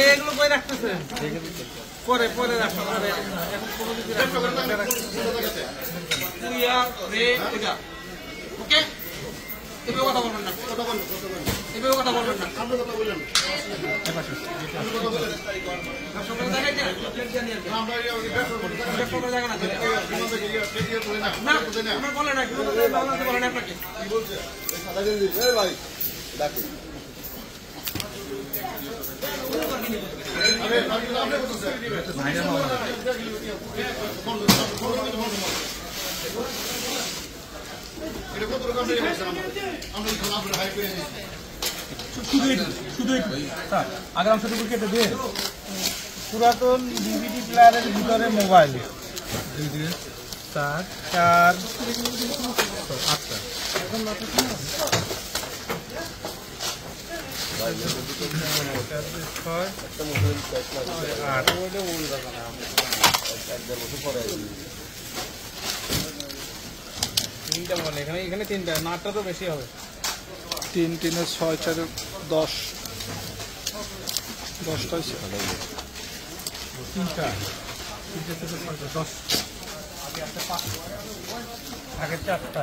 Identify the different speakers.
Speaker 1: এগুলো কই রাখতেছে পরে পরে রাখতে পারে এখন কোনো কিছু ওকে এভাবে কথা বলবেন না এভাবে কথা বলবেন না আপনি কথা বললেন
Speaker 2: আগের অংশটুকু কেটে দিয়ে পুরাতন ডিভিডি প্লেয়ারের ভিতরে মোবাইল 4 4 8টা এখন তিনটা মনে এখানে তিনটা নাটটা তো বেশি হবে 3 3 6 4 10 10টা তিনটা থেকে 10 আগে 4টা